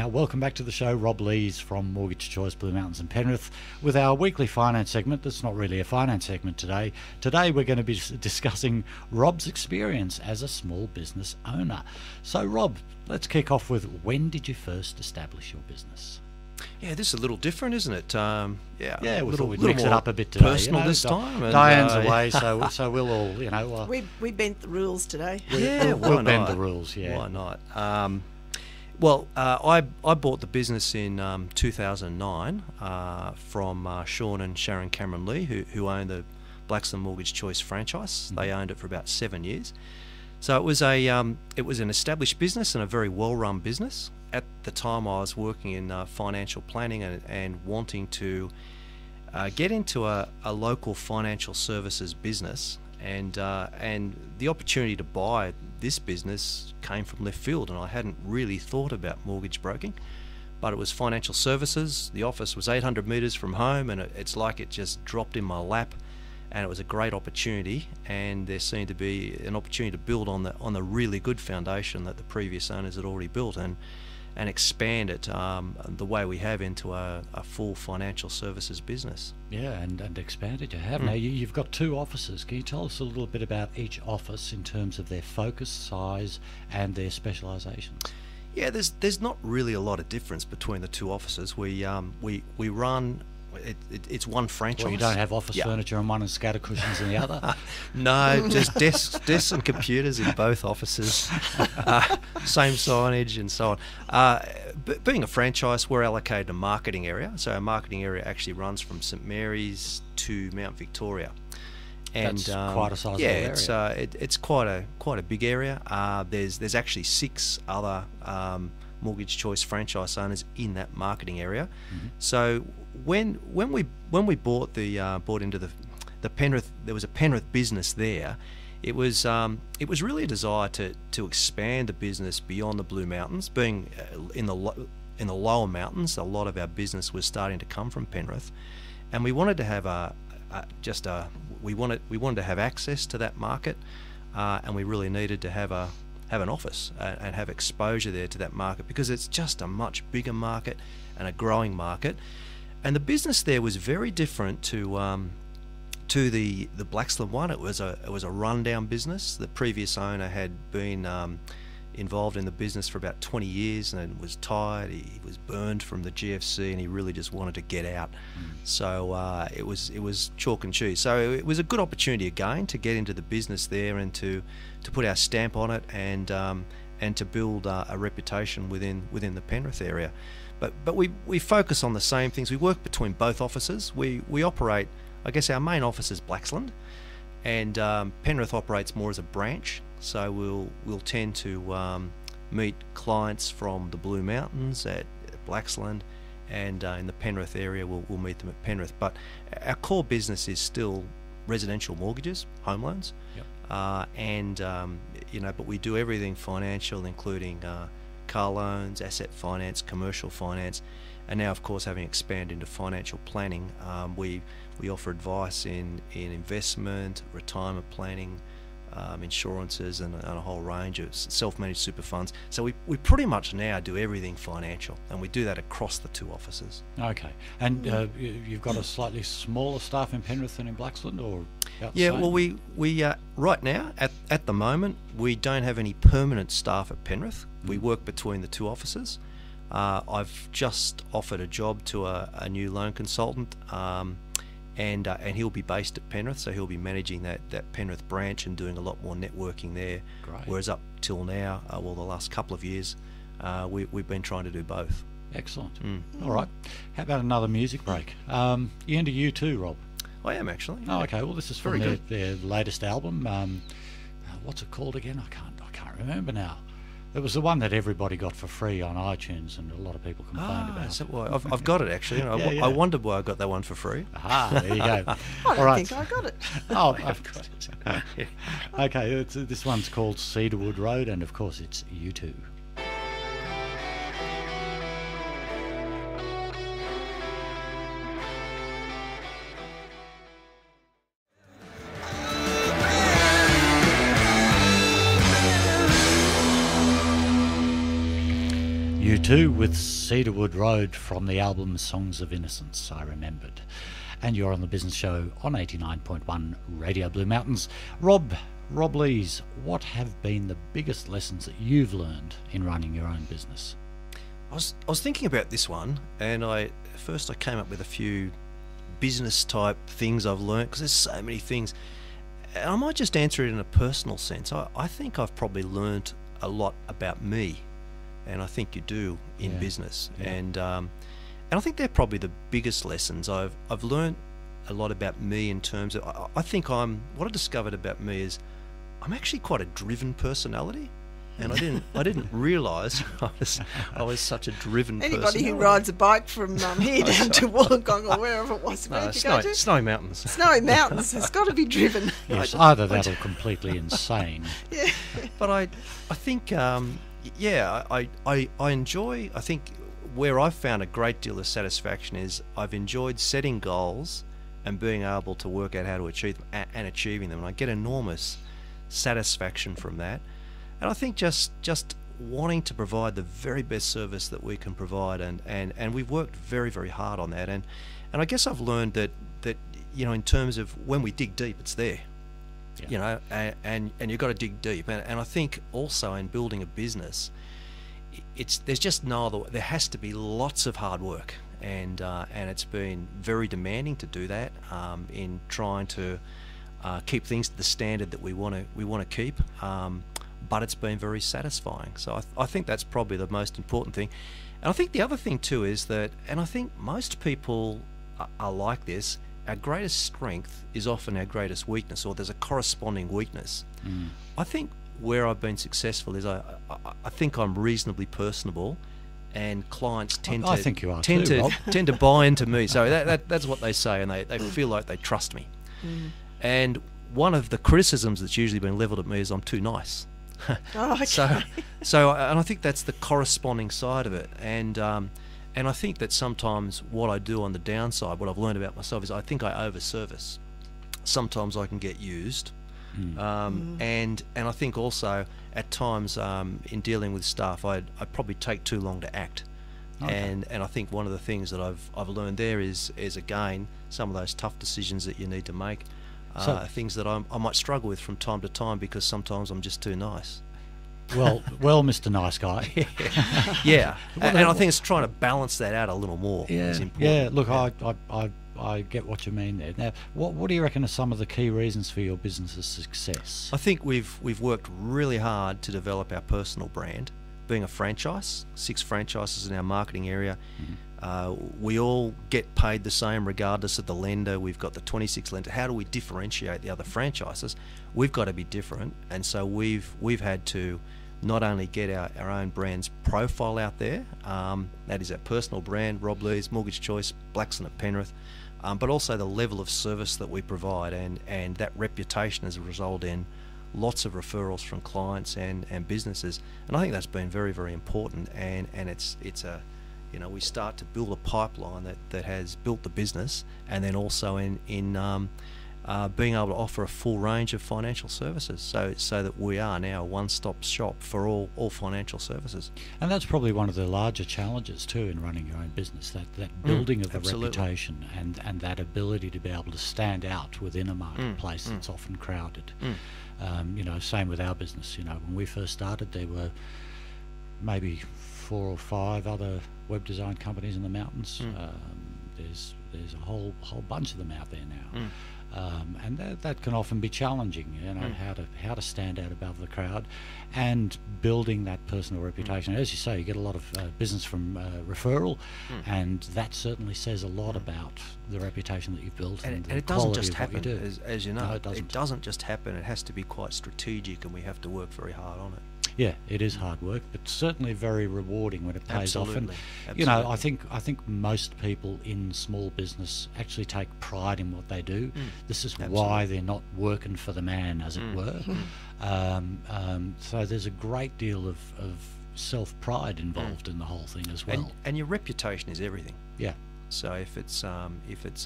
Now, welcome back to the show. Rob Lees from Mortgage Choice Blue Mountains and Penrith with our weekly finance segment. That's not really a finance segment today. Today we're going to be discussing Rob's experience as a small business owner. So, Rob, let's kick off with, when did you first establish your business? Yeah, this is a little different, isn't it? Yeah, we thought we'd mix it up a bit today. Personal this time. And, Diane's away, so we'll all, we bent the rules today. We'll bend the rules, yeah. Why not? I bought the business in 2009 from Sean and Sharon Cameron Lee, who owned the Blaxland Mortgage Choice franchise. They owned it for about 7 years. So it was an established business and a very well-run business. At the time, I was working in financial planning and wanting to get into a local financial services business, and the opportunity to buy this business came from left field, and I hadn't really thought about mortgage broking, but it was financial services. The office was 800 metres from home, and it's like it just dropped in my lap. And it was a great opportunity, and there seemed to be an opportunity to build on the really good foundation that the previous owners had already built, and expand it the way we have into a full financial services business. Yeah, and expand it you have. Now, you've got 2 offices. Can you tell us a little bit about each office in terms of their focus, size, and their specialisations? Yeah, there's not really a lot of difference between the 2 offices. We run. It's one franchise. Well, you don't have office furniture in one and scatter cushions in the other? No, just desks and computers in both offices. Same signage and so on. But being a franchise, we're allocated a marketing area. So our marketing area actually runs from St Mary's to Mount Victoria. And that's quite a sizable area. Yeah, it's quite a big area. There's actually 6 other Mortgage Choice franchise owners in that marketing area. So when we bought into the Penrith, there was a Penrith business there. It was really a desire to expand the business beyond the Blue Mountains. Being in the lower mountains, a lot of our business was starting to come from Penrith, and we wanted to have we wanted to have access to that market, and we really needed to have an office and have exposure there to that market, because it's just a much bigger market and a growing market. And the business there was very different to the Blaxland one. It was a rundown business. The previous owner had been involved in the business for about 20 years and was tired. He was burned from the GFC, and he really just wanted to get out. So it was chalk and cheese. So it was a good opportunity again to get into the business there and to put our stamp on it, and to build a reputation within the Penrith area. But we focus on the same things. We work between both offices. We operate, I guess our main office is Blaxland, and Penrith operates more as a branch. So we'll tend to meet clients from the Blue Mountains at Blaxland, and in the Penrith area we'll meet them at Penrith. But our core business is still residential mortgages, home loans, but we do everything financial, including car loans, asset finance, commercial finance, and now, of course, having expanded into financial planning, we offer advice in investment, retirement planning, insurances, and a whole range of self-managed super funds. So we pretty much now do everything financial, and we do that across the 2 offices. Okay, and you've got a slightly smaller staff in Penrith than in Blaxland, or about the yeah, same? well, we right now at the moment we don't have any permanent staff at Penrith. We work between the 2 offices. I've just offered a job to a new loan consultant, and he'll be based at Penrith, so he'll be managing that Penrith branch and doing a lot more networking there. Great. Whereas up till now, the last couple of years, we've been trying to do both. Excellent. All right. How about another music break? You into U2, Rob? I am, actually. Oh, okay. Well, this is from their latest album. What's it called again? I can't remember now. It was the one that everybody got for free on iTunes, and a lot of people complained about. So, well, I've got it, actually. Yeah. I wondered why I got that one for free. Aha, there you go. I don't think I got it. Oh, I've got it. Okay, this one's called Cedarwood Road, and of course it's U2. U2 do with Cedarwood Road from the album Songs of Innocence, I remembered. And you're on the Business Show on 89.1 Radio Blue Mountains. Rob Lees, what have been the biggest lessons that you've learned in running your own business? I was thinking about this one, and I came up with a few business type things I've learned, because there's so many things. And I might just answer it in a personal sense. I think I've probably learned a lot about me, and I think you do in business. Yeah. And I think they're probably the biggest lessons. I've learned a lot about me in terms of, I think what I discovered about me is I'm actually quite a driven personality. And I didn't realise I was such a driven person. Anybody who rides a bike from here down to Wollongong or wherever it was, Snowy Mountains. Snowy Mountains has got to be driven. Yes, either that or completely insane. Yeah. But I think I enjoy. I think where I've found a great deal of satisfaction is I've enjoyed setting goals and being able to work out how to achieve them and achieving them, and I get enormous satisfaction from that. And I think just wanting to provide the very best service that we can provide, and we've worked very, very hard on that. And I guess I've learned that in terms of when we dig deep, it's there. Yeah. And you've got to dig deep. And I think also in building a business, there's just no other way. There has to be lots of hard work, and it's been very demanding to do that in trying to keep things to the standard that we want to keep. But it's been very satisfying. So I think that's probably the most important thing. And I think the other thing too is that, and I think most people are like this, our greatest strength is often our greatest weakness, or there's a corresponding weakness. I think where I've been successful is I think I'm reasonably personable, and clients tend to buy into me. So that's what they say, and they feel like they trust me. And one of the criticisms that's usually been levelled at me is I'm too nice. Oh, okay. So and I think that's the corresponding side of it, and I think that sometimes what I do on the downside, what I've learned about myself, is I think I overservice. Sometimes I can get used, and I think also at times in dealing with staff, I probably take too long to act. Okay. And I think one of the things that I've learned there is again some of those tough decisions that you need to make. Things that I might struggle with from time to time, because sometimes I'm just too nice. Well, Mr. Nice Guy. Yeah. And I think it's trying to balance that out a little more. Is important. Yeah. Look, I get what you mean there. Now, what do you reckon are some of the key reasons for your business's success? I think we've worked really hard to develop our personal brand. Being a franchise, 6 franchises in our marketing area. We all get paid the same regardless of the lender. We've got the 26 lenders. How do we differentiate the other franchises? We've got to be different, and so we've had to not only get our own brand's profile out there, that is our personal brand, Rob Lees, Mortgage Choice, Blaxland at Penrith, but also the level of service that we provide, and that reputation has resulted in lots of referrals from clients and businesses, and I think that's been very, very important. And it's a we start to build a pipeline that has built the business, and then also in being able to offer a full range of financial services, so that we are now a one-stop shop for all financial services. And that's probably one of the larger challenges too in running your own business, that building of the reputation and that ability to be able to stand out within a marketplace that's often crowded. Same with our business. When we first started, there were maybe 4 or 5 other web design companies in the mountains. There's a whole bunch of them out there now, and that can often be challenging. How to stand out above the crowd, and building that personal reputation. As you say, you get a lot of business from referral, and that certainly says a lot about the reputation that you've built, and it doesn't just happen. What you do. As you know, No, it doesn't just happen. It has to be quite strategic, and we have to work very hard on it. Yeah, it is hard work, but certainly very rewarding when it pays off. And I think most people in small business actually take pride in what they do. This is why they're not working for the man, as it were. So there's a great deal of self-pride involved in the whole thing as well. And your reputation is everything. Yeah. So if it's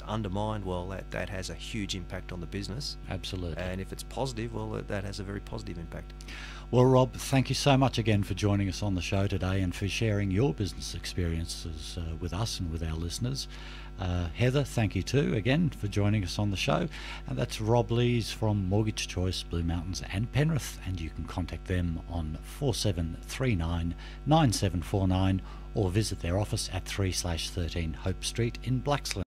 undermined, well, that has a huge impact on the business. Absolutely. And if it's positive, well, that has a very positive impact. Well, Rob, thank you so much again for joining us on the show today and for sharing your business experiences with us and with our listeners. Heather, thank you too again for joining us on the show. And that's Rob Lees from Mortgage Choice Blue Mountains and Penrith, and you can contact them on 4739 9749 or visit their office at 3/13 Hope Street in Blaxland.